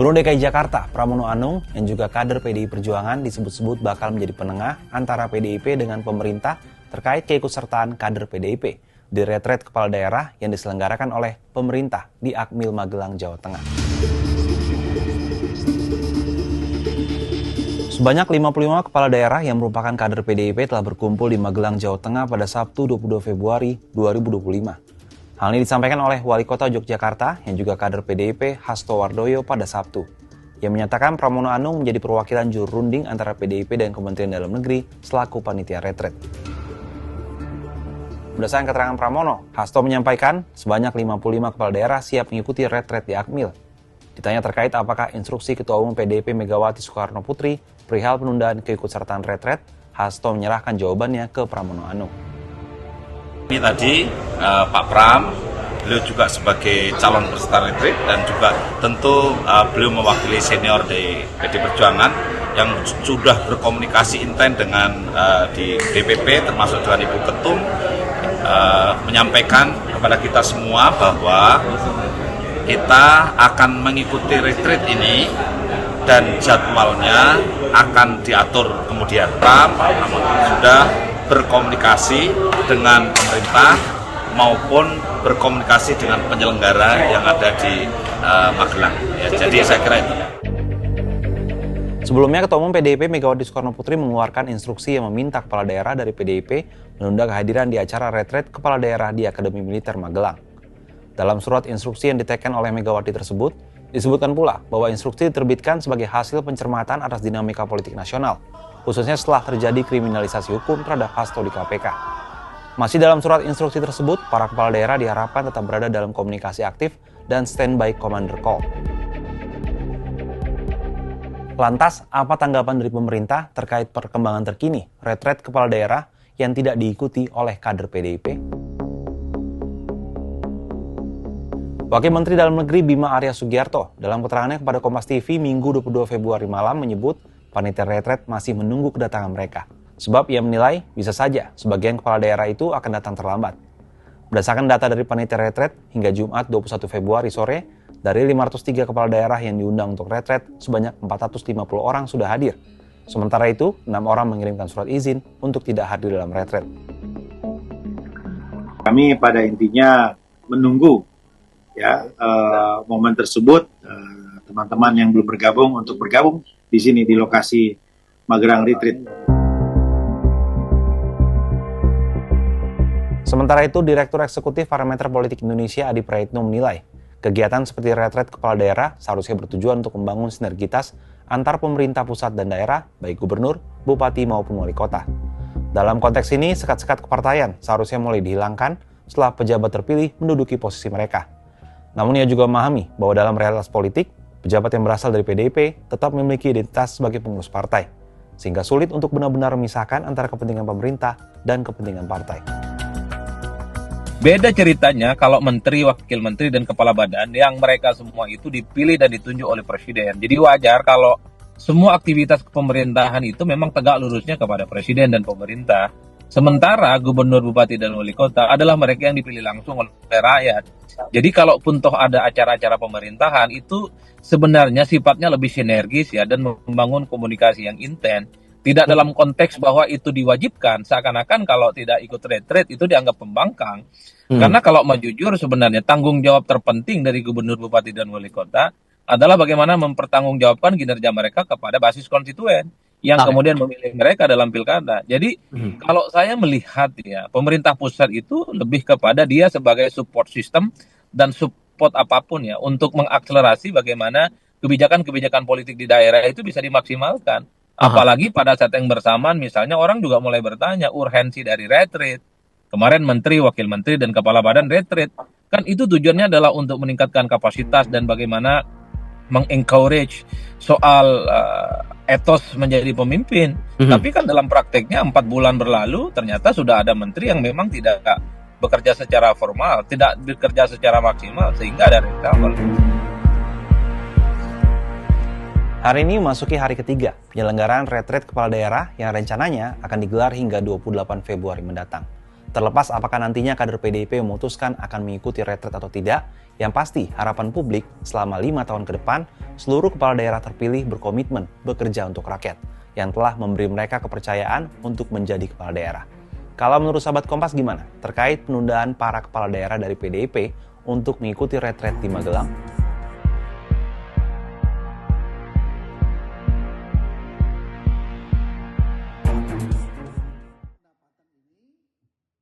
Gubernur DKI Jakarta, Pramono Anung, yang juga kader PDI Perjuangan disebut-sebut bakal menjadi penengah antara PDIP dengan pemerintah terkait keikutsertaan kader PDIP di retret kepala daerah yang diselenggarakan oleh pemerintah di Akmil Magelang, Jawa Tengah. Sebanyak 55 kepala daerah yang merupakan kader PDIP telah berkumpul di Magelang, Jawa Tengah pada Sabtu 22 Februari 2025. Hal ini disampaikan oleh Wali Kota Yogyakarta yang juga kader PDIP Hasto Wardoyo pada Sabtu, yang menyatakan Pramono Anung menjadi perwakilan juru runding antara PDIP dan Kementerian Dalam Negeri selaku panitia retret. Berdasarkan keterangan Pramono, Hasto menyampaikan sebanyak 55 kepala daerah siap mengikuti retret di Akmil. Ditanya terkait apakah instruksi Ketua Umum PDIP Megawati Soekarno Putri perihal penundaan keikutsertaan retret, Hasto menyerahkan jawabannya ke Pramono Anung. Ini tadi Pak Pram, beliau juga sebagai calon peserta retret dan juga tentu beliau mewakili senior dari PD Perjuangan yang sudah berkomunikasi intens dengan di DPP termasuk dengan Ibu Ketum, menyampaikan kepada kita semua bahwa kita akan mengikuti retret ini dan jadwalnya akan diatur kemudian. Pram sudah berkomunikasi dengan pemerintah maupun berkomunikasi dengan penyelenggara yang ada di Magelang. Ya, jadi saya kira itu. Sebelumnya, Ketua Umum PDIP Megawati Soekarno Putri mengeluarkan instruksi yang meminta kepala daerah dari PDIP menunda kehadiran di acara retret kepala daerah di Akademi Militer Magelang. Dalam surat instruksi yang diteken oleh Megawati tersebut, disebutkan pula bahwa instruksi diterbitkan sebagai hasil pencermatan atas dinamika politik nasional, khususnya setelah terjadi kriminalisasi hukum terhadap Hasto di KPK. Masih dalam surat instruksi tersebut, para kepala daerah diharapkan tetap berada dalam komunikasi aktif dan standby commander call. Lantas, apa tanggapan dari pemerintah terkait perkembangan terkini retret kepala daerah yang tidak diikuti oleh kader PDIP? Wakil Menteri Dalam Negeri Bima Arya Sugiarto dalam keterangannya kepada Kompas TV Minggu 22 Februari malam menyebut panitia retret masih menunggu kedatangan mereka. Sebab ia menilai bisa saja sebagian kepala daerah itu akan datang terlambat. Berdasarkan data dari panitia retret, hingga Jumat 21 Februari sore, dari 503 kepala daerah yang diundang untuk retret, sebanyak 450 orang sudah hadir. Sementara itu, 6 orang mengirimkan surat izin untuk tidak hadir dalam retret. Kami pada intinya menunggu momen tersebut, teman-teman yang belum bergabung untuk bergabung di sini di lokasi Magelang Retreat. Sementara itu, Direktur Eksekutif Parameter Politik Indonesia Adi Praetno menilai, kegiatan seperti retret kepala daerah seharusnya bertujuan untuk membangun sinergitas antar pemerintah pusat dan daerah, baik gubernur, bupati maupun wali kota. Dalam konteks ini, sekat-sekat kepartaian seharusnya mulai dihilangkan setelah pejabat terpilih menduduki posisi mereka. Namun ia juga memahami bahwa dalam realitas politik, pejabat yang berasal dari PDIP tetap memiliki identitas sebagai pengurus partai, sehingga sulit untuk benar-benar memisahkan antara kepentingan pemerintah dan kepentingan partai. Beda ceritanya kalau menteri, wakil menteri, dan kepala badan yang mereka semua itu dipilih dan ditunjuk oleh presiden. Jadi wajar kalau semua aktivitas pemerintahan itu memang tegak lurusnya kepada presiden dan pemerintah. Sementara gubernur, bupati, dan wali kota adalah mereka yang dipilih langsung oleh rakyat. Jadi kalaupun toh ada acara-acara pemerintahan itu sebenarnya sifatnya lebih sinergis ya dan membangun komunikasi yang intens. Tidak dalam konteks bahwa itu diwajibkan, seakan-akan kalau tidak ikut retret itu dianggap pembangkang. Karena kalau mau jujur sebenarnya tanggung jawab terpenting dari gubernur, bupati, dan wali kota adalah bagaimana mempertanggungjawabkan kinerja mereka kepada basis konstituen yang kemudian memilih mereka dalam pilkada. Jadi kalau saya melihat ya, pemerintah pusat itu lebih kepada dia sebagai support system dan support apapun ya untuk mengakselerasi bagaimana kebijakan-kebijakan politik di daerah itu bisa dimaksimalkan. Apalagi pada saat yang bersamaan misalnya orang juga mulai bertanya urgensi dari retreat. Kemarin menteri, wakil menteri, dan kepala badan retreat. Kan itu tujuannya adalah untuk meningkatkan kapasitas dan bagaimana mengencourage soal etos menjadi pemimpin. Tapi kan dalam prakteknya 4 bulan berlalu ternyata sudah ada menteri yang memang tidak bekerja secara formal, tidak bekerja secara maksimal sehingga ada reshuffle. Hari ini memasuki hari ketiga penyelenggaraan retret kepala daerah yang rencananya akan digelar hingga 28 Februari mendatang. Terlepas apakah nantinya kader PDIP memutuskan akan mengikuti retret atau tidak, yang pasti harapan publik selama 5 tahun ke depan, seluruh kepala daerah terpilih berkomitmen bekerja untuk rakyat, yang telah memberi mereka kepercayaan untuk menjadi kepala daerah. Kalau menurut sahabat Kompas gimana? Terkait penundaan para kepala daerah dari PDIP untuk mengikuti retret di Magelang?